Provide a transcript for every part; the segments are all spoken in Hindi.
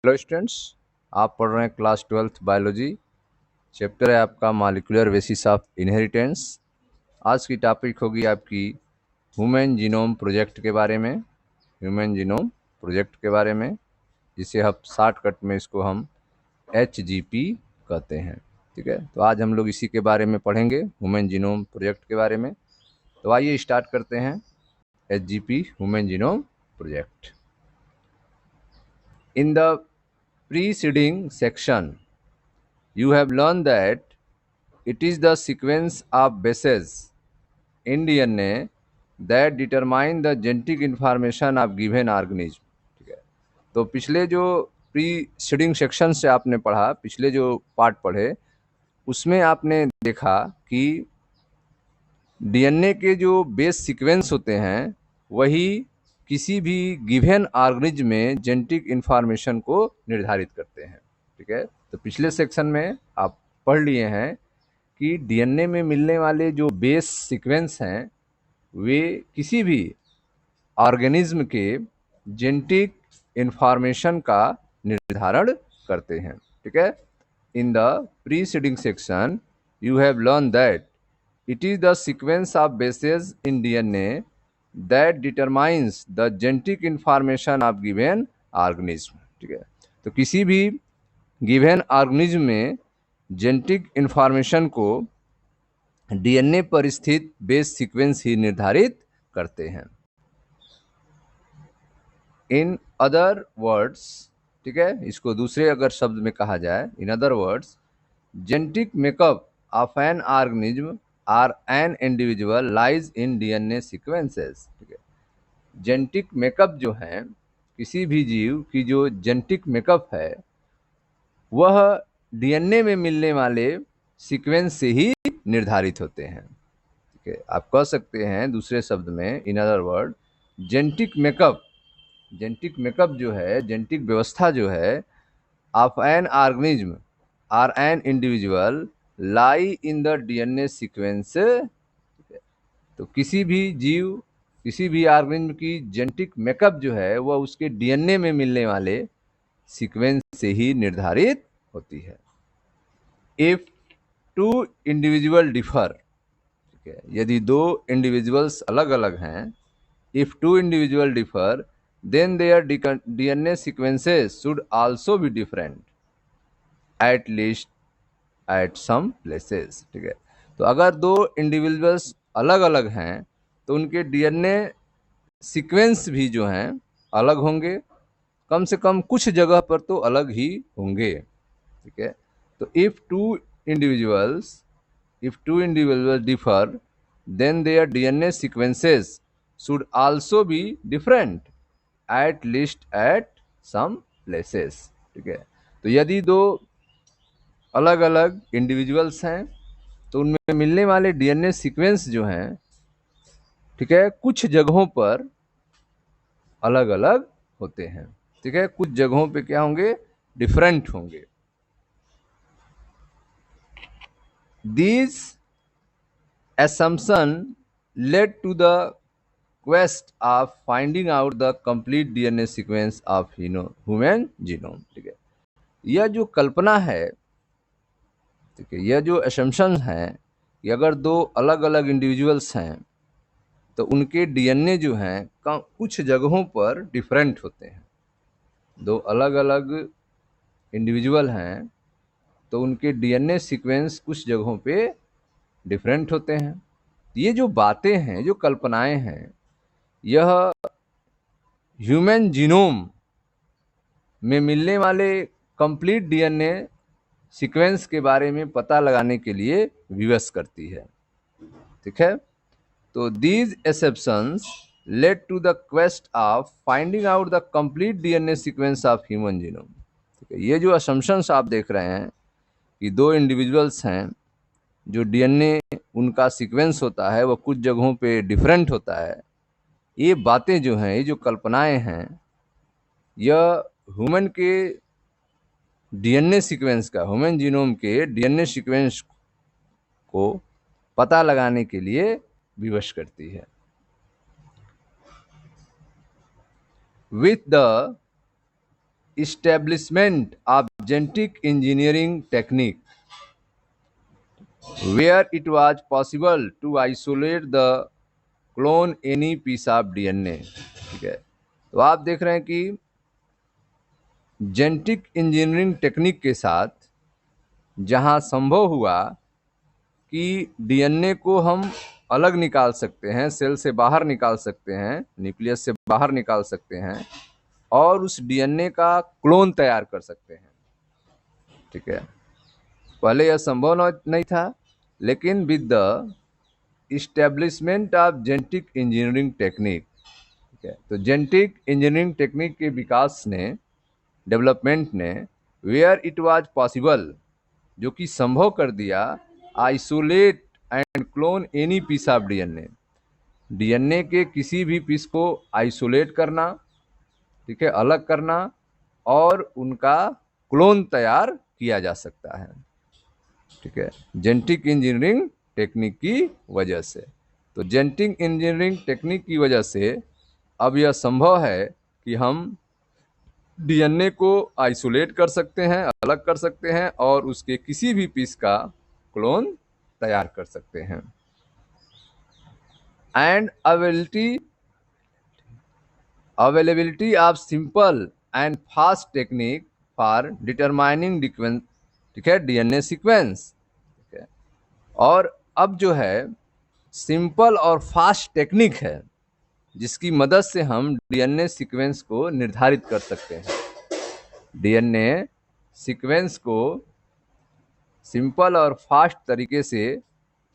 हेलो स्टूडेंट्स, आप पढ़ रहे हैं क्लास 12th बायोलॉजी। चैप्टर है आपका मॉलिक्यूलर बेसिस ऑफ इनहेरिटेंस। आज की टॉपिक होगी आपकी ह्यूमन जीनोम प्रोजेक्ट के बारे में। ह्यूमन जीनोम प्रोजेक्ट के बारे में, जिसे हम शॉर्टकट में इसको हम HGP कहते हैं। ठीक है, तो आज हम लोग इसी के बारे में पढ़ेंगे, ह्यूमन जीनोम प्रोजेक्ट के बारे में। तो आइए स्टार्ट करते हैं HGP human genome project. In the preceding section, you have learned that it is the sequence of bases in DNA that determine the genetic information of given organism। ठीक है, तो पिछले जो प्रीसीडिंग सेक्शन से आपने पढ़ा, पिछले जो पार्ट पढ़े, उसमें आपने देखा कि डीएनए के जो बेस सीक्वेंस होते हैं वही किसी भी गिवन ऑर्गेनिज्म में जेनेटिक इंफॉर्मेशन को निर्धारित करते हैं। ठीक है, तो पिछले सेक्शन में आप पढ़ लिए हैं कि डीएनए में मिलने वाले जो बेस सीक्वेंस हैं वे किसी भी ऑर्गेनिज्म के जेनेटिक इंफॉर्मेशन का निर्धारण करते हैं। ठीक है, in the preceding section you have learn that it is the sequence of bases in DNA that determines the genetic information of given organism। ठीक है, तो किसी भी गिवन ऑर्गेनिज्म में जेनेटिक इंफॉर्मेशन को डीएनए पर स्थित बेस सीक्वेंस ही निर्धारित करते हैं। इन अदर वर्ड्स, ठीक है, इसको दूसरे अगर शब्द में कहा जाए, in other words, genetic makeup of an organism are an individual lies in DNA sequences. ठीक है, जेनेटिक मेकअप जो है किसी भी जीव की, जो जेनेटिक मेकअप है वह डीएनए में मिलने वाले सीक्वेंस से ही निर्धारित होते हैं। ठीक है, आप कह सकते हैं दूसरे शब्द में, in other word, genetic makeup, genetic makeup जो है, जेनेटिक व्यवस्था जो है, of an organism are an individual lie in the DNA sequence. तो किसी भी जीव, किसी भी ऑर्गेनिज्म की जेनेटिक मेकअप जो है वह उसके डीएनए में मिलने वाले सीक्वेंस से ही निर्धारित होती है। इफ टू इंडिविजुअल डिफर, ठीक है, यदि दो इंडिविजुअल्स अलग अलग हैं, if two individual differ then their DNA sequences should also be different, at least at some places। ठीक है, तो अगर दो इंडिविजुअल्स अलग अलग हैं तो उनके डीएनए सीक्वेंस भी जो हैं अलग होंगे, कम से कम कुछ जगह पर तो अलग ही होंगे। ठीक है, तो if two individuals differ then their DNA sequences should also be different at least at some places। ठीक है, तो यदि दो अलग अलग इंडिविजुअल्स हैं तो उनमें मिलने वाले डीएनए सीक्वेंस जो हैं, ठीक है, कुछ जगहों पर अलग अलग होते हैं। ठीक है, कुछ जगहों पे क्या होंगे, डिफरेंट होंगे। These assumption led to the quest of finding out the complete DNA sequence of human genome। ठीक है, यह जो कल्पना है, ठीक है, यह जो असम्पशन है कि अगर दो अलग अलग इंडिविजुअल्स हैं तो उनके डीएनए जो हैं कुछ जगहों पर डिफरेंट होते हैं। दो अलग अलग इंडिविजुअल हैं तो उनके डीएनए सीक्वेंस कुछ जगहों पे डिफरेंट होते हैं। ये जो बातें हैं, जो कल्पनाएं हैं, यह ह्यूमन जीनोम में मिलने वाले कंप्लीट डीएनए सीक्वेंस के बारे में पता लगाने के लिए विवश करती है। ठीक है, तो these assumptions led to the quest of finding out the complete DNA sequence of human genome। ठीक है, ये जो assumptions आप देख रहे हैं कि दो इंडिविजुअल्स हैं, जो डीएनए उनका सीक्वेंस होता है वह कुछ जगहों पे डिफरेंट होता है, ये बातें जो हैं, ये जो कल्पनाएं हैं, यह ह्यूमन के डीएनए सीक्वेंस का, ह्यूमन जीनोम के डीएनए सीक्वेंस को पता लगाने के लिए विवश करती है। With the establishment of genetic engineering technique where it was possible to isolate the clone any piece of DNA। ठीक है, तो आप देख रहे हैं कि जेनेटिक इंजीनियरिंग टेक्निक के साथ जहां संभव हुआ कि डीएनए को हम अलग निकाल सकते हैं, सेल से बाहर निकाल सकते हैं, न्यूक्लियस से बाहर निकाल सकते हैं और उस डीएनए का क्लोन तैयार कर सकते हैं। ठीक है, पहले यह संभव नहीं था, लेकिन with the establishment of genetic engineering technique, ठीक है, तो जेनेटिक इंजीनियरिंग टेक्निक के विकास ने, डेवलपमेंट ने, वेयर इट वाज पॉसिबल, जो कि संभव कर दिया, isolate and clone any piece of DNA, DNA के किसी भी पीस को आइसोलेट करना, ठीक है, अलग करना और उनका क्लोन तैयार किया जा सकता है। ठीक है, जेनेटिक इंजीनियरिंग टेक्निक की वजह से। तो जेनेटिक इंजीनियरिंग टेक्निक की वजह से अब यह संभव है कि हम डीएनए को आइसोलेट कर सकते हैं, अलग कर सकते हैं और उसके किसी भी पीस का क्लोन तैयार कर सकते हैं। And availability of simple and fast technique for determining, ठीक है, डीएनए सीक्वेंस। ठीक है, और अब जो है सिंपल और फास्ट टेक्निक है जिसकी मदद से हम डीएनए सीक्वेंस को निर्धारित कर सकते हैं। डीएनए सीक्वेंस को सिंपल और फास्ट तरीके से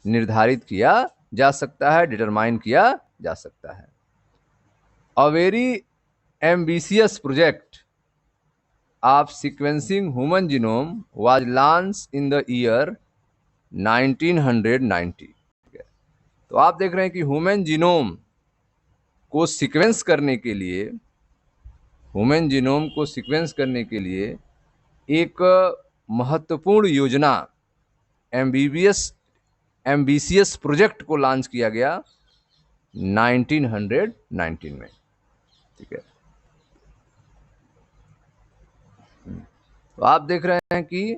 निर्धारित किया जा सकता है, डिटरमाइन किया जा सकता है। A very ambitious project of sequencing human genome was launch in the year 1990। तो आप देख रहे हैं कि ह्यूमन जीनोम को सीक्वेंस करने के लिए, ह्यूमन जीनोम को सीक्वेंस करने के लिए एक महत्वपूर्ण योजना, एम्बिशियस प्रोजेक्ट को लॉन्च किया गया 1919 में। ठीक है, तो आप देख रहे हैं कि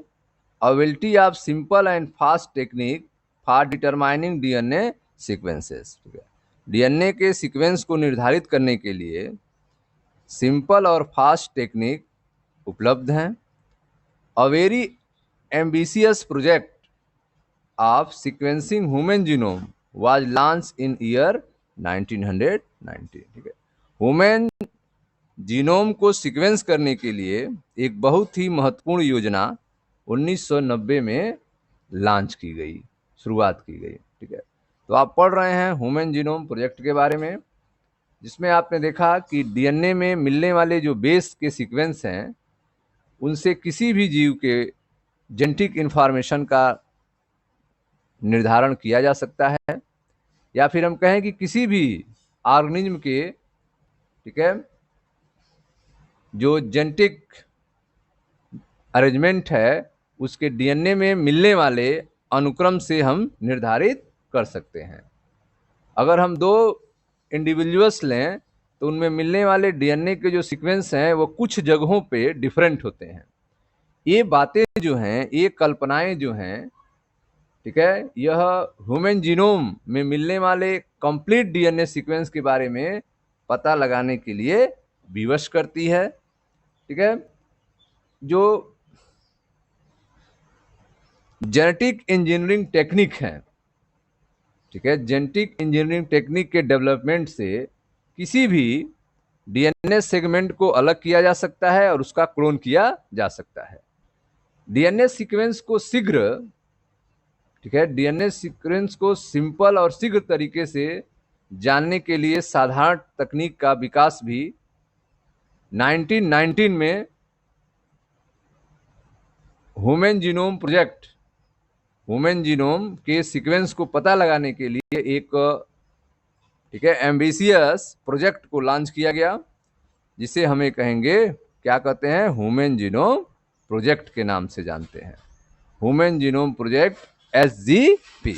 availability of simple and fast technique for determining DNA sequences. ठीक है, डीएनए के सीक्वेंस को निर्धारित करने के लिए सिंपल और फास्ट टेक्निक उपलब्ध हैं। A very ambitious project of sequencing human genome was launch in year 1990। ठीक है, ह्यूमन जीनोम को सीक्वेंस करने के लिए एक बहुत ही महत्वपूर्ण योजना 1990 में लॉन्च की गई, शुरुआत की गई। ठीक है, तो आप पढ़ रहे हैं ह्यूमन जीनोम प्रोजेक्ट के बारे में, जिसमें आपने देखा कि डीएनए में मिलने वाले जो बेस के सीक्वेंस हैं उनसे किसी भी जीव के जेनेटिक इंफॉर्मेशन का निर्धारण किया जा सकता है, या फिर हम कहें कि किसी भी ऑर्गेनिज्म के, ठीक है, जो जेनेटिक अरेंजमेंट है उसके डीएनए में मिलने वाले अनुक्रम से हम निर्धारित कर सकते हैं। अगर हम दो इंडिविजुअल्स लें तो उनमें मिलने वाले डीएनए के जो सीक्वेंस हैं वो कुछ जगहों पे डिफरेंट होते हैं। ये बातें जो हैं, ये कल्पनाएं जो हैं, ठीक है, यह ह्यूमन जीनोम में मिलने वाले कंप्लीट डीएनए सीक्वेंस के बारे में पता लगाने के लिए विवश करती है। ठीक है, जो जेनेटिक इंजीनियरिंग टेक्निक है, ठीक है, जेनेटिक इंजीनियरिंग टेक्निक के डेवलपमेंट से किसी भी डीएनए सेगमेंट को अलग किया जा सकता है और उसका क्लोन किया जा सकता है। डीएनए सीक्वेंस को शीघ्र, ठीक है, डीएनए सीक्वेंस को सिंपल और शीघ्र तरीके से जानने के लिए साधारण तकनीक का विकास भी 1919 में human genome project, human genome के सीक्वेंस को पता लगाने के लिए एक, ठीक है, एम्बिशियस प्रोजेक्ट को लॉन्च किया गया, जिसे हमें कहेंगे, क्या कहते हैं, ह्यूमन जीनोम प्रोजेक्ट के नाम से जानते हैं। Human genome project SGP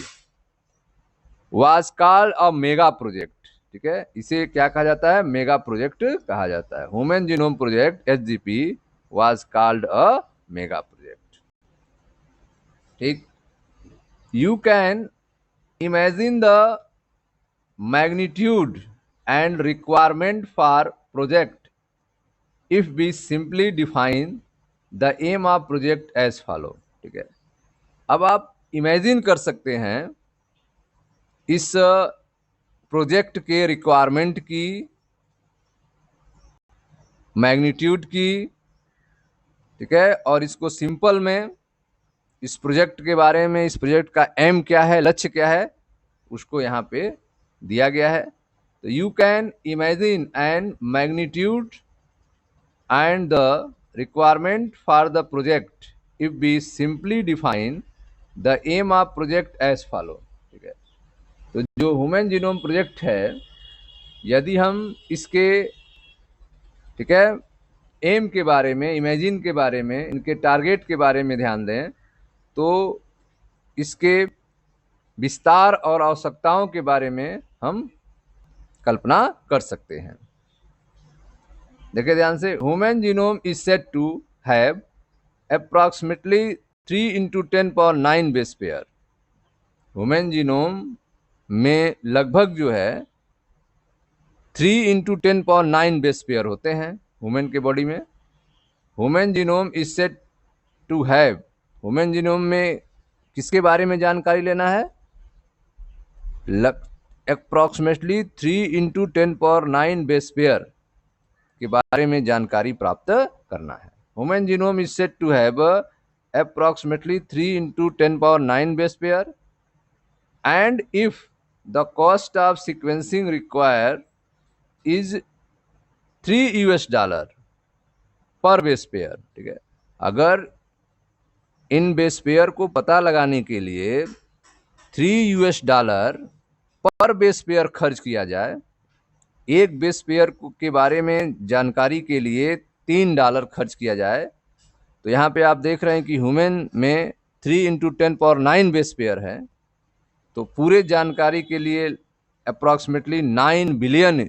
was called a mega project. ठीक है, इसे क्या कहा जाता है, मेगा प्रोजेक्ट कहा जाता है। Human genome project SGP was called a mega project. ठीक, you can imagine the magnitude and requirement for project if we simply define the aim of project as follow. ठीक है, अब आप इमेजिन कर सकते हैं इस प्रोजेक्ट के रिक्वायरमेंट की, मैग्नीट्यूड की, ठीक है, और इसको सिंपल में इस प्रोजेक्ट के बारे में, इस प्रोजेक्ट का एम क्या है, लक्ष्य क्या है, उसको यहाँ पे दिया गया है. तो you can imagine an magnitude and the requirement for the project if we simply define the aim of project as follow. ठीक है, तो जो ह्यूमन जीनोम प्रोजेक्ट है, यदि हम इसके, ठीक है, एम के बारे में, इमेजिन के बारे में, इनके टारगेट के बारे में ध्यान दें, तो इसके विस्तार और आवश्यकताओं के बारे में हम कल्पना कर सकते हैं. देखिए ध्यान से, human genome is said to have approximately 3 × 10⁹ base pair. Human genome में लगभग जो है 3 × 10⁹ बेस पेयर होते हैं ह्यूमन के बॉडी में. Human genome is said to have, human genome में किसके बारे में जानकारी लेना है? अप्रॉक्सीमेटली 3 × 10⁹ बेस पेयर के बारे में जानकारी प्राप्त करना है. Human genome is said to have approximately 3 × 10⁹ base pair, and if the cost of sequencing require is $3 per base pair. ठीक है, अगर इन बेस पेयर को पता लगाने के लिए $3 पर बेस पेयर खर्च किया जाए, एक बेस पेयर के बारे में जानकारी के लिए $3 खर्च किया जाए, तो यहाँ पे आप देख रहे हैं कि ह्यूमन में 3 × 10⁹ बेस पेयर है, तो पूरे जानकारी के लिए अप्रॉक्सीमेटली $9 बिलियन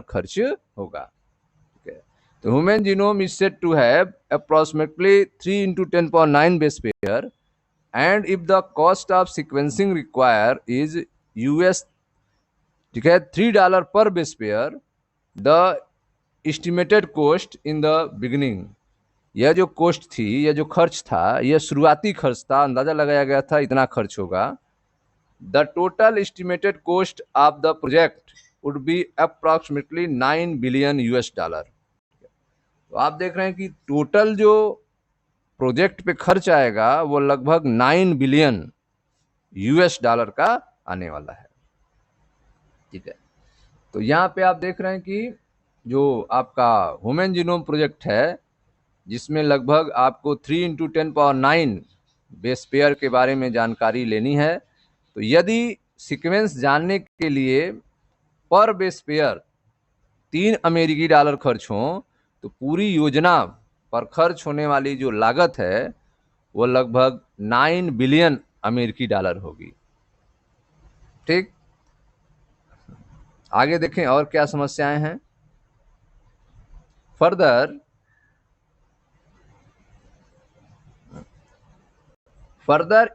खर्च होगा. ठीक है, तो human genome is said to have approximately 3 × 10⁹ base pair, and if the cost of sequencing require is US, ठीक है, $3 per base pair, the estimated cost in the beginning, यह जो कॉस्ट थी, यह जो खर्च था, यह शुरुआती खर्च था, अंदाजा लगाया गया था इतना खर्च होगा. The total estimated cost of the project would be approximately $9 billion. तो आप देख रहे हैं कि टोटल जो प्रोजेक्ट पे खर्च आएगा वो लगभग $9 बिलियन का आने वाला है. ठीक है, तो यहाँ पे आप देख रहे हैं कि जो आपका ह्यूमन जीनोम प्रोजेक्ट है, जिसमें लगभग आपको 3 × 10⁹ बेस पेयर के बारे में जानकारी लेनी है, तो यदि सीक्वेंस जानने के लिए पर बेस पेयर $3 खर्च हो, तो पूरी योजना पर खर्च होने वाली जो लागत है वो लगभग $9 बिलियन होगी. ठीक, आगे देखें और क्या समस्याएं हैं. Further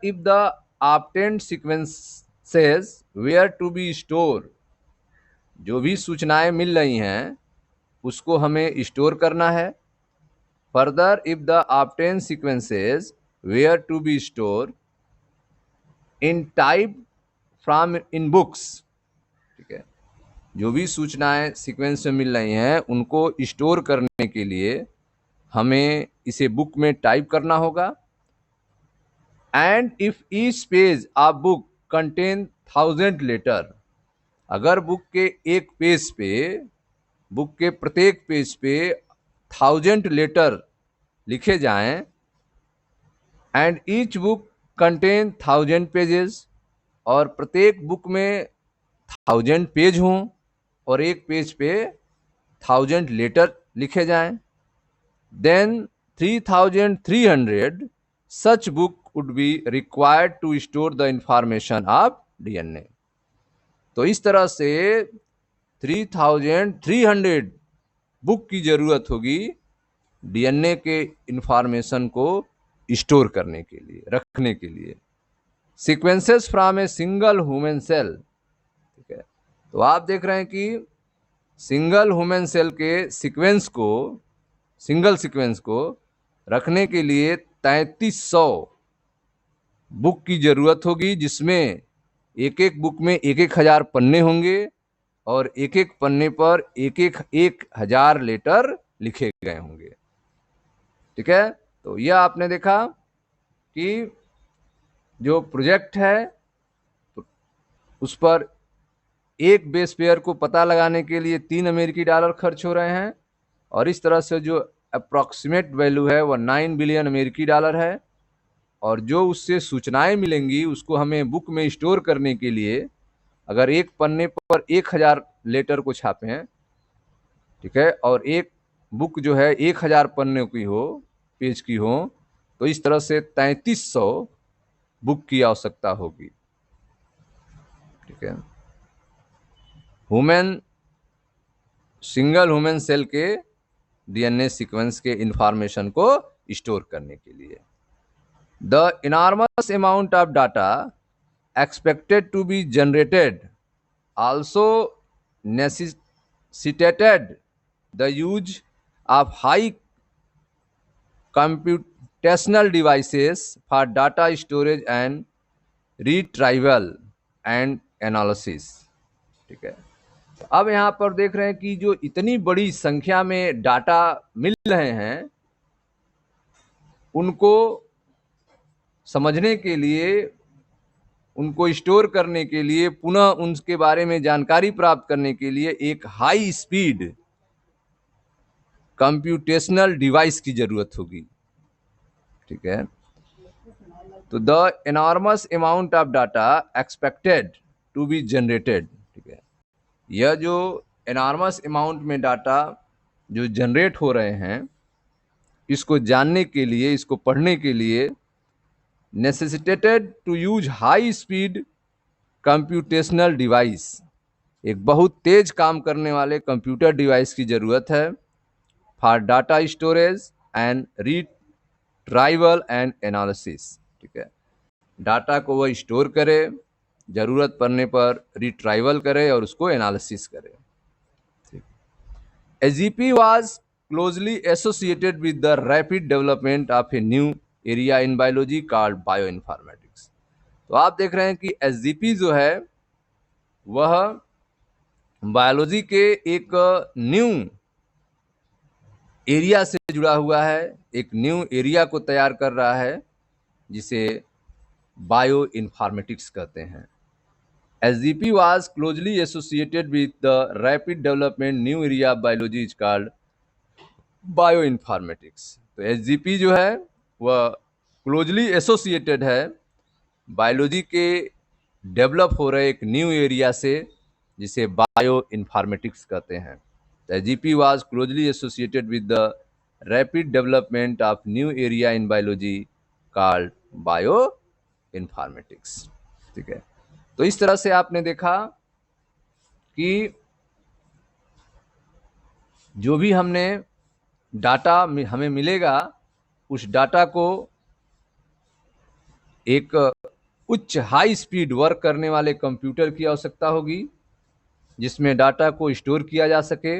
if the obtained sequences were to be stored, जो भी सूचनाएं मिल रही हैं उसको हमें स्टोर करना है. Further if the obtained sequences were to be stored in type from in books, ठीक है, जो भी सूचनाएं सीक्वेंस में मिल रही हैं उनको स्टोर करने के लिए हमें इसे बुक में टाइप करना होगा. And if each page of book contain 1000 letter, अगर बुक के एक पेज पे, बुक के प्रत्येक पेज पे 1000 लेटर लिखे जाएं, and each book contain 1000 pages, और प्रत्येक बुक में 1000 पेज हों और एक पेज पे 1000 लेटर लिखे जाएं, then 3300 such book would be required to store the information of DNA. तो इस तरह से 3300 बुक की जरूरत होगी डीएनए के इंफॉर्मेशन को स्टोर करने के लिए, रखने के लिए। Sequences from a single human cell, ठीक है। तो आप देख रहे हैं कि सिंगल ह्यूमन सेल के सीक्वेंस को, सिंगल सीक्वेंस को रखने के लिए 3300 बुक की जरूरत होगी, जिसमें एक एक बुक में 1000 पन्ने होंगे और एक एक पन्ने पर 1000 लेटर लिखे गए होंगे, ठीक है। तो यह आपने देखा कि जो प्रोजेक्ट है उस पर एक बेस पेयर को पता लगाने के लिए $3 खर्च हो रहे हैं, और इस तरह से जो अप्रॉक्सीमेट वैल्यू है वह $9 बिलियन है। और जो उससे सूचनाएं मिलेंगी उसको हमें बुक में स्टोर करने के लिए, अगर एक पन्ने पर 1000 लेटर को छापे हैं, ठीक है, और एक बुक जो है 1000 पन्ने की हो, पेज की हो, तो इस तरह से 3300 बुक की आवश्यकता होगी, ठीक है। ह्यूमन, सिंगल ह्यूमन सेल के डीएनए सीक्वेंस के इंफॉर्मेशन को स्टोर करने के लिए। The enormous amount of data expected to be generated also necessitated the use of high computational devices for data storage and retrieval and analysis, ठीक है। अब यहाँ पर देख रहे हैं कि जो इतनी बड़ी संख्या में डाटा मिल रहे हैं, उनको समझने के लिए, उनको स्टोर करने के लिए, पुनः उनके बारे में जानकारी प्राप्त करने के लिए एक हाई स्पीड कंप्यूटेशनल डिवाइस की जरूरत होगी, ठीक है। तो the enormous amount of data expected to be generated, ठीक है। यह जो एनॉर्मस अमाउंट में डाटा जो जनरेट हो रहे हैं, इसको जानने के लिए, इसको पढ़ने के लिए necessitated to use high speed computational device, एक बहुत तेज काम करने वाले कंप्यूटर डिवाइस की जरूरत है, for data storage and retrieval and analysis, ठीक है। डाटा को वह स्टोर करे, जरूरत पड़ने पर रिट्राइवल करे और उसको एनालिसिस करे, ठीक। AGP was closely associated with the rapid development of a new area in biology called bioinformatics. तो आप देख रहे हैं कि एसजीपी जो है वह बायोलॉजी के एक न्यू एरिया से जुड़ा हुआ है, एक न्यू एरिया को तैयार कर रहा है, जिसे बायो इन्फॉर्मेटिक्स कहते हैं। SGP was closely associated with the rapid development new area of biology is called bio informatics. तो एसजीपी जो है वह क्लोजली एसोसिएटेड है बायोलॉजी के डेवलप हो रहे एक न्यू एरिया से, जिसे बायो इन्फॉर्मेटिक्स कहते हैं। SGP was closely associated with the rapid development of new area in biology called bio informatics, ठीक है। तो इस तरह से आपने देखा कि जो भी हमने डाटा हमें मिलेगा, उस डाटा को एक उच्च हाई स्पीड वर्क करने वाले कंप्यूटर की आवश्यकता होगी, जिसमें डाटा को स्टोर किया जा सके,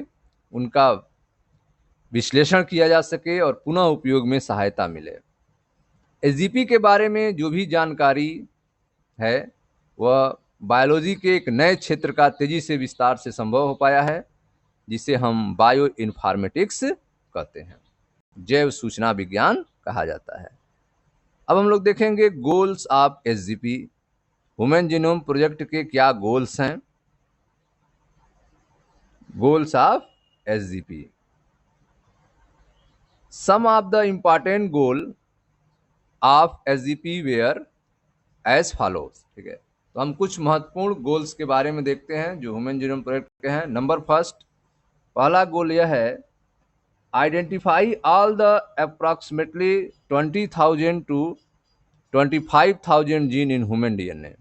उनका विश्लेषण किया जा सके और पुनः उपयोग में सहायता मिले। एसजीपी के बारे में जो भी जानकारी है वह बायोलॉजी के एक नए क्षेत्र का तेजी से विस्तार से संभव हो पाया है, जिसे हम बायो इन्फॉर्मेटिक्स कहते हैं, जैव सूचना विज्ञान कहा जाता है। अब हम लोग देखेंगे goals of SGP. Human genome project के क्या गोल्स हैं? Goals of SGP, some of the important goal of SGP were as follows, ठीक है। तो हम कुछ महत्वपूर्ण गोल्स के बारे में देखते हैं जो ह्यूमन जीनोम प्रोजेक्ट के हैं। नंबर फर्स्ट, पहला गोल यह है, identify all the approximately 20,000 to 25,000 gene in human DNA,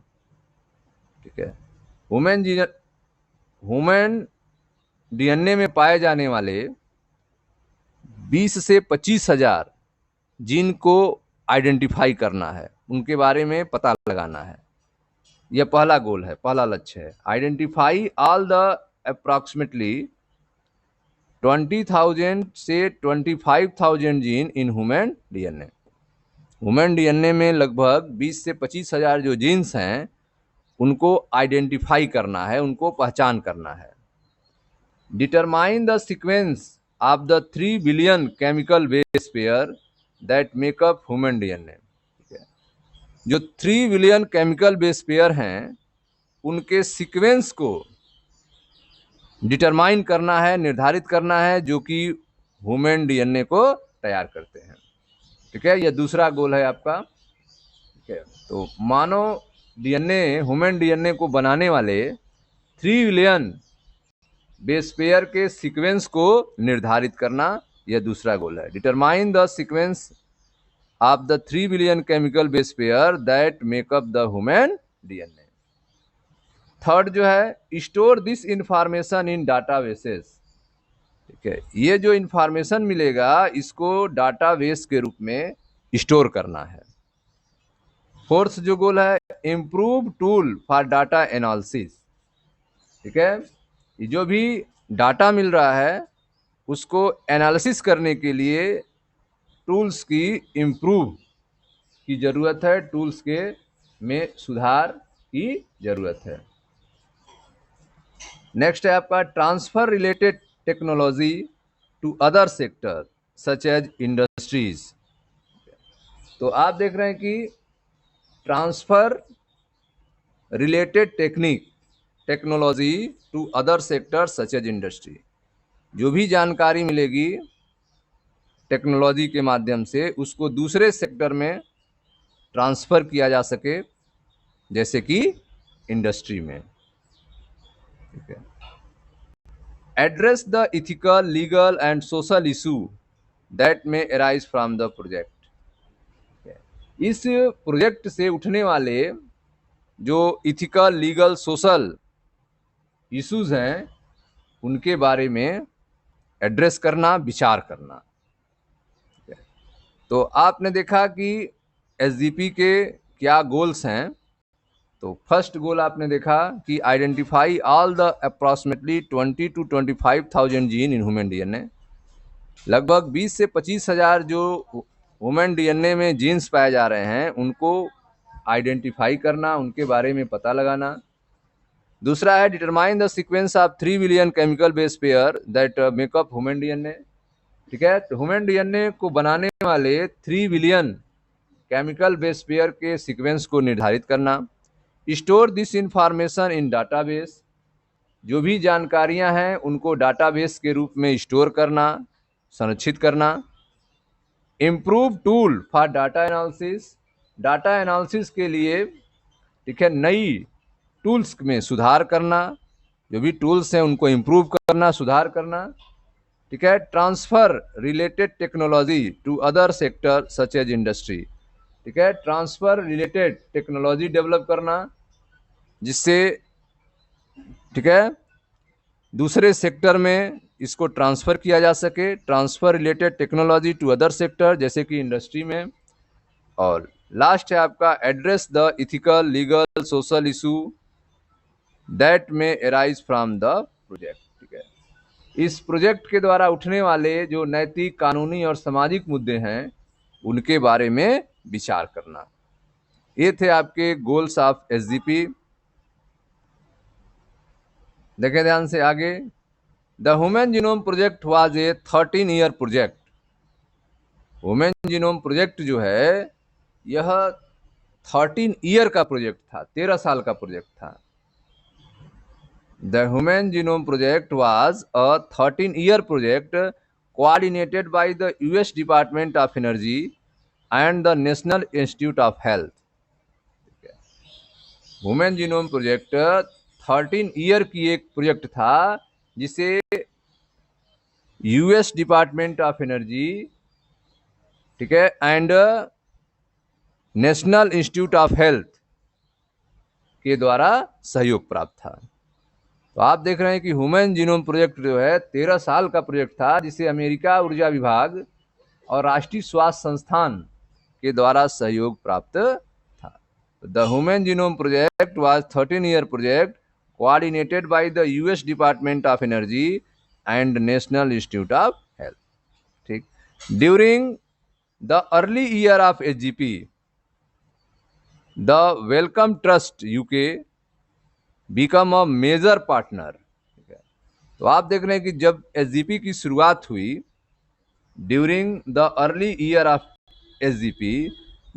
ठीक है। ह्यूमन डीएनए में पाए जाने वाले 20 से 25,000 जीन को आइडेंटिफाई करना है, उनके बारे में पता लगाना है। यह पहला गोल है, पहला लक्ष्य है। आइडेंटिफाई ऑल द अप्रॉक्सीमेटली 20,000 से 25,000 gene in human DNA. Human DNA में लगभग 20 से 25,000 जो जीन्स हैं उनको आइडेंटिफाई करना है, उनको पहचान करना है। Determine the sequence of the 3 billion chemical base pair that make up human DNA. जो 3 बिलियन केमिकल बेस पेयर हैं उनके सीक्वेंस को डिटरमाइन करना है, निर्धारित करना है, जो कि ह्यूमन डीएनए को तैयार करते हैं। ठीक है, यह दूसरा गोल है आपका। ठीक है, तो मानव डीएनए, ह्यूमन डीएनए को बनाने वाले 3 बिलियन बेस पेयर के सीक्वेंस को निर्धारित करना, यह दूसरा गोल है। Determine the sequence of the 3 billion chemical base pair that make up the human DNA. Third जो है, store this information in databases. ठीक है, ये जो इंफॉर्मेशन मिलेगा इसको डाटाबेस के रूप में स्टोर करना है। फोर्थ जो गोल है, improve tool for data analysis. ठीक है, ये जो भी डाटा मिल रहा है उसको एनालिसिस करने के लिए टूल्स की इम्प्रूव की ज़रूरत है, टूल्स के में सुधार की ज़रूरत है। नेक्स्ट है आपका transfer related technology to other sector such as industries. तो आप देख रहे हैं कि transfer related technology to other sector such as industry. जो भी जानकारी मिलेगी टेक्नोलॉजी के माध्यम से उसको दूसरे सेक्टर में ट्रांसफ़र किया जा सके, जैसे कि इंडस्ट्री में। ठीक है, address the ethical, legal and social issue that में अराइज फ्रॉम द प्रोजेक्ट। इस प्रोजेक्ट से उठने वाले जो इथिकल, लीगल, सोशल इश्यूज हैं उनके बारे में एड्रेस करना, विचार करना। तो आपने देखा कि एसडीपी के क्या गोल्स हैं। तो फर्स्ट गोल आपने देखा कि identify all the approximately 20 to 25,000 gene in human DNA. लगभग 20 से 25,000 जो ह्यूमन डीएनए में जीन्स पाए जा रहे हैं उनको आइडेंटिफाई करना, उनके बारे में पता लगाना। दूसरा है determine the sequence of 3 billion chemical base pair that makeup human DNA. ठीक है, तो ह्यूमन डीएनए को बनाने वाले 3 बिलियन केमिकल बेस पेयर के सीक्वेंस को निर्धारित करना। Store this information in database. जो भी जानकारियां हैं उनको डाटाबेस के रूप में स्टोर करना, संरक्षित करना। Improve tool for data analysis. Data analysis के लिए, ठीक है, नई टूल्स में सुधार करना, जो भी टूल्स हैं उनको इम्प्रूव करना, सुधार करना। ठीक है, transfer related technology to other sector such as industry. ठीक है, ट्रांसफर रिलेटेड टेक्नोलॉजी डेवलप करना जिससे, ठीक है, दूसरे सेक्टर में इसको ट्रांसफ़र किया जा सके। Transfer related technology to other sector, जैसे कि इंडस्ट्री में। और लास्ट है आपका address the ethical, legal, social issue that में अराइज फ्रॉम द प्रोजेक्ट। ठीक है, इस प्रोजेक्ट के द्वारा उठने वाले जो नैतिक, कानूनी और सामाजिक मुद्दे हैं उनके बारे में विचार करना। ये थे आपके गोल्स ऑफ एसडीपी। देखें ध्यान से आगे। The Human genome Project was a 13-year project. Human genome project जो है यह 13 ईयर का प्रोजेक्ट था, 13 साल का प्रोजेक्ट था। The Human genome Project was a 13-year project coordinated by the US Department of Energy and the National Institute of Health। Human genome project 13 year की एक प्रोजेक्ट था जिसे यूएस डिपार्टमेंट ऑफ एनर्जी, ठीक है, and National Institute of health के द्वारा सहयोग प्राप्त था। तो आप देख रहे हैं कि ह्यूमन जीनोम प्रोजेक्ट जो है 13 साल का प्रोजेक्ट था, जिसे अमेरिका ऊर्जा विभाग और राष्ट्रीय स्वास्थ्य संस्थान के द्वारा सहयोग प्राप्त था। The Human genome Project was 13-year project coordinated by the US Department of Energy and National Institute of Health. ठीक, during the early year of SGP the Wellcome Trust UK become a major partner. तो आप देख रहे हैं कि जब एसजीपी की शुरुआत हुई, during the early year of SGP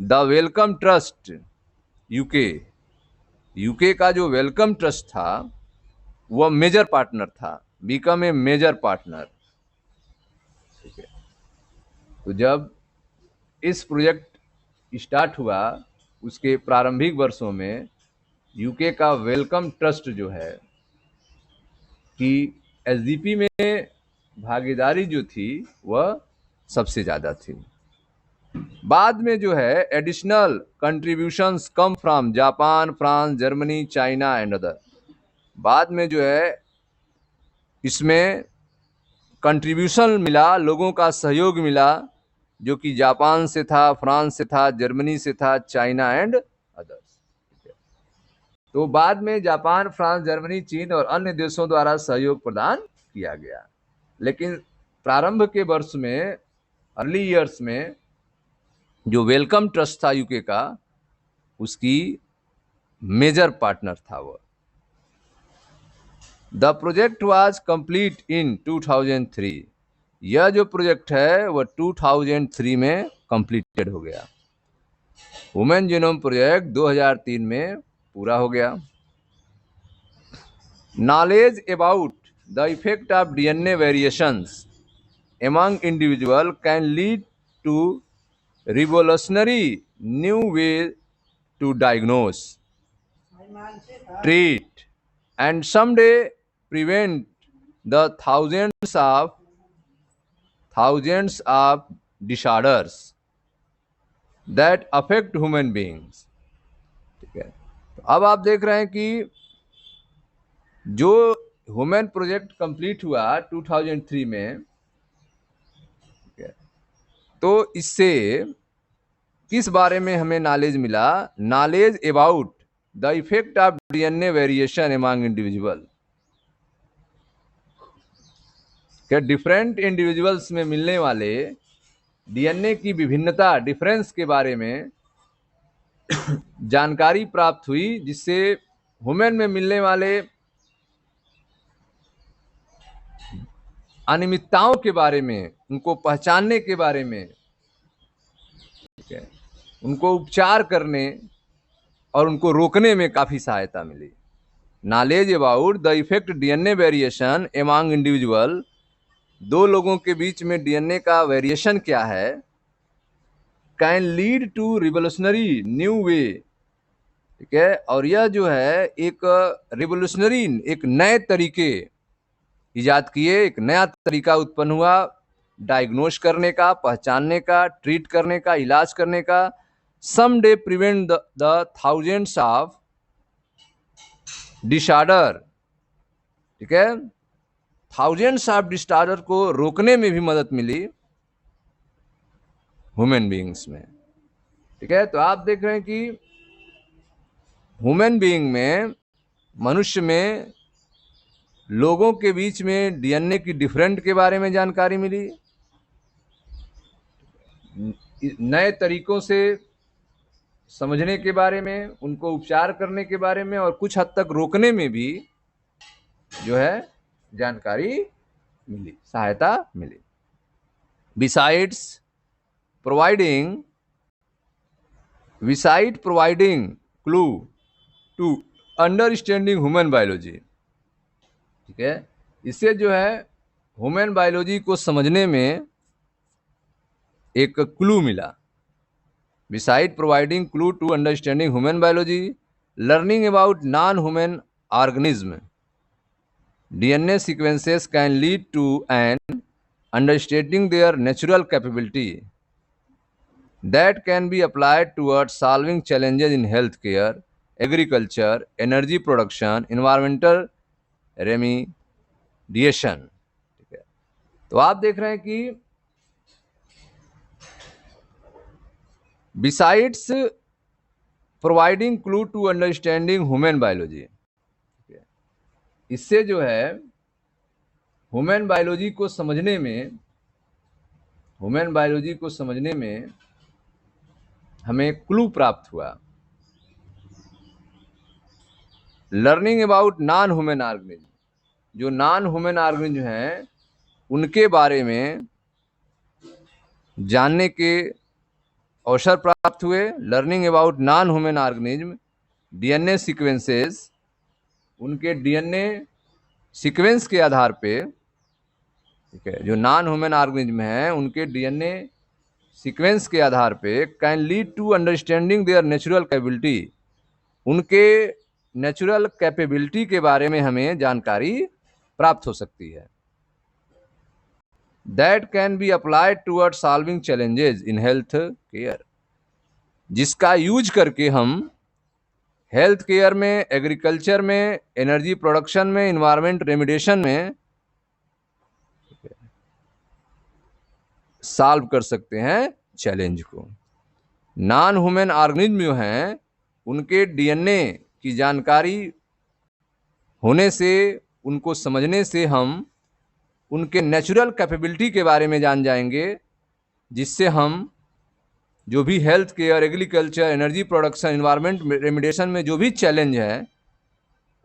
the Wellcome Trust UK का जो वेलकम ट्रस्ट था वह मेजर पार्टनर था, बिकम ए मेजर पार्टनर। ठीक है, तो जब इस प्रोजेक्ट स्टार्ट हुआ उसके प्रारंभिक वर्षों में यूके का वेलकम ट्रस्ट जो है कि एसजीपी में भागीदारी जो थी वह सबसे ज़्यादा थी। बाद में जो है additional contributions come from Japan, France, Germany, China and other. बाद में जो है इसमें कंट्रीब्यूशन मिला, लोगों का सहयोग मिला, जो कि जापान से था, फ्रांस से था, जर्मनी से था, चाइना एंड अदर्स। तो बाद में जापान, फ्रांस, जर्मनी, चीन और अन्य देशों द्वारा सहयोग प्रदान किया गया, लेकिन प्रारंभ के वर्ष में, अर्ली ईयर्स में, जो वेलकम ट्रस्ट था यूके का, उसकी मेजर पार्टनर था वो। The project was complete in 2003। यह जो प्रोजेक्ट है वह 2003 में कंप्लीटेड हो गया। ह्यूमन जीनोम प्रोजेक्ट 2003 में पूरा हो गया। Knowledge about the effect of DNA variations among individual can lead to revolutionary new way to diagnose, treat, and someday prevent the thousands of disorders that affect human beings। ठीक है, तो अब आप देख रहे हैं कि जो ह्यूमन प्रोजेक्ट कंप्लीट हुआ 2003 में, तो इससे किस बारे में हमें नॉलेज मिला? Knowledge about the effect of DNA variation among individual. क्या डिफरेंट इंडिविजुअल्स में मिलने वाले डीएनए की विभिन्नता, डिफरेंस के बारे में जानकारी प्राप्त हुई, जिससे ह्यूमन में मिलने वाले अनियमितताओं के बारे में, उनको पहचानने के बारे में, ठीक है, उनको उपचार करने और उनको रोकने में काफ़ी सहायता मिली। Knowledge about the effect DNA variation among individual, दो लोगों के बीच में डीएनए का वेरिएशन क्या है, can lead to revolutionary new way. ठीक है, और यह जो है एक रिवोल्यूशनरी, एक नए तरीके इजाद किए, एक नया तरीका उत्पन्न हुआ डायग्नोज करने का, पहचानने का, ट्रीट करने का, इलाज करने का। Some day prevent the thousands of disorder. ठीक है, थाउजेंड्स ऑफ डिसऑर्डर को रोकने में भी मदद मिली ह्यूमन बीइंग्स में। ठीक है, तो आप देख रहे हैं कि ह्यूमन बीइंग में, मनुष्य में, लोगों के बीच में डीएनए की डिफरेंट के बारे में जानकारी मिली, नए तरीकों से समझने के बारे में, उनको उपचार करने के बारे में, और कुछ हद तक रोकने में भी जो है जानकारी मिली, सहायता मिली। Besides providing clue to understanding human biology. ठीक है, इससे जो है ह्यूमन बायोलॉजी को समझने में एक क्लू मिला। Beside providing clue to understanding human biology, learning about non human organism, DNA sequences can lead to an understanding their natural capability that can be applied towards solving challenges in healthcare, agriculture, energy production, environmental remediation. ठीक है, तो आप देख रहे हैं कि besides providing clue to understanding human biology, इससे जो है ह्यूमन बायोलॉजी को समझने में हमें क्लू प्राप्त हुआ। Learning about non human organism, जो नॉन ह्यूमन ऑर्गेनिज्म हैं उनके बारे में जानने के अवसर प्राप्त हुए। Learning about non human organism, DNA sequences, उनके डीएनए सीक्वेंस के आधार पे, ठीक है, जो नॉन ह्यूमन ऑर्गेनिज्म हैं उनके डीएनए सीक्वेंस के आधार पे can lead to understanding their natural capability, उनके नेचुरल कैपेबिलिटी के बारे में हमें जानकारी प्राप्त हो सकती है। That can be applied toward solving challenges in health care, जिसका यूज करके हम हेल्थ केयर में, एग्रीकल्चर में, एनर्जी प्रोडक्शन में, इन्वायरमेंट रेमिडिएशन में सॉल्व कर सकते हैं चैलेंज को। नॉन ह्यूमन ऑर्गेनिज्म जो हैं उनके डीएनए की जानकारी होने से, उनको समझने से हम उनके नेचुरल कैपेबिलिटी के बारे में जान जाएंगे, जिससे हम जो भी health care, agriculture, energy production, environment remediation में जो भी चैलेंज है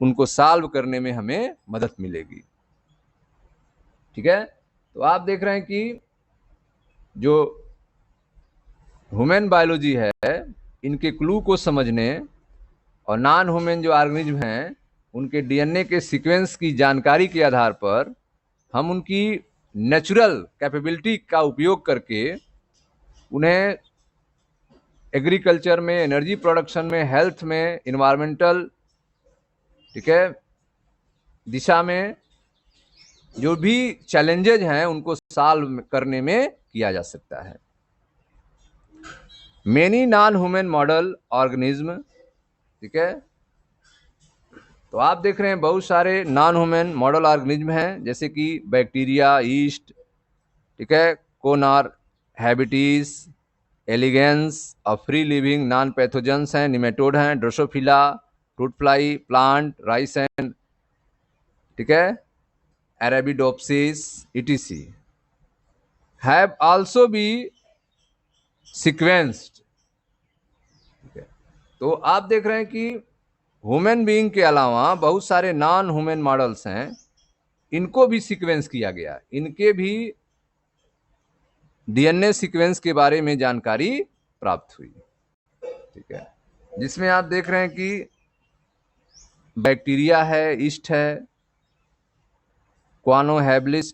उनको सॉल्व करने में हमें मदद मिलेगी। ठीक है, तो आप देख रहे हैं कि जो ह्यूमन बायोलॉजी है इनके क्लू को समझने और नॉन ह्यूमन जो ऑर्गेनिज्म हैं उनके डीएनए के सीक्वेंस की जानकारी के आधार पर हम उनकी नेचुरल कैपेबिलिटी का उपयोग करके उन्हें एग्रीकल्चर में, एनर्जी प्रोडक्शन में, हेल्थ में, इन्वायरमेंटल, ठीक है, दिशा में जो भी चैलेंजेज हैं उनको सॉल्व करने में किया जा सकता है। Many non human model organism, ठीक है, तो आप देख रहे हैं बहुत सारे नॉन ह्यूमन मॉडल ऑर्गेनिज्म हैं, जैसे कि बैक्टीरिया, यीस्ट, ठीक है, कोनार हैबिटीज, एलिगेंस और फ्री लिविंग नॉन पैथोजेंस हैं, निमेटोड हैं, Drosophila, fruit fly, plant, rice and, ठीक है, Arabidopsis etc have also be sequenced। ठीक है, तो आप देख रहे हैं कि ह्यूमन बीइंग के अलावा बहुत सारे नॉन ह्यूमन मॉडल्स हैं, इनको भी सीक्वेंस किया गया, इनके भी डीएनए सीक्वेंस के बारे में जानकारी प्राप्त हुई। ठीक है, जिसमें आप देख रहे हैं कि बैक्टीरिया है, ईस्ट है, क्वानो हैबिलिस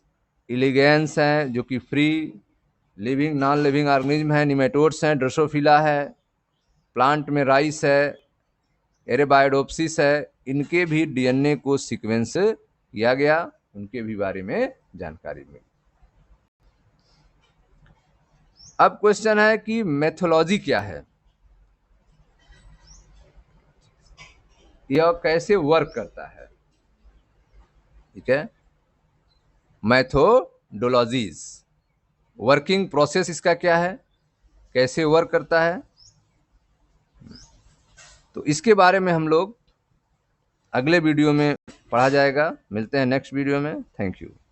इलिगेंस हैं जो कि free living non living organism है, निमेटोड्स हैं, ड्रोसोफिला है, प्लांट में राइस है, एरेबायोडोप्सिस है, इनके भी डीएनए को सीक्वेंस किया गया, उनके भी बारे में जानकारी मिली। अब क्वेश्चन है कि मेथोलॉजी क्या है, यह कैसे वर्क करता है। ठीक है, मैथोडोलॉजीज, वर्किंग प्रोसेस इसका क्या है, कैसे वर्क करता है, तो इसके बारे में हम लोग अगले वीडियो में पढ़ा जाएगा। मिलते हैं नेक्स्ट वीडियो में। Thank you.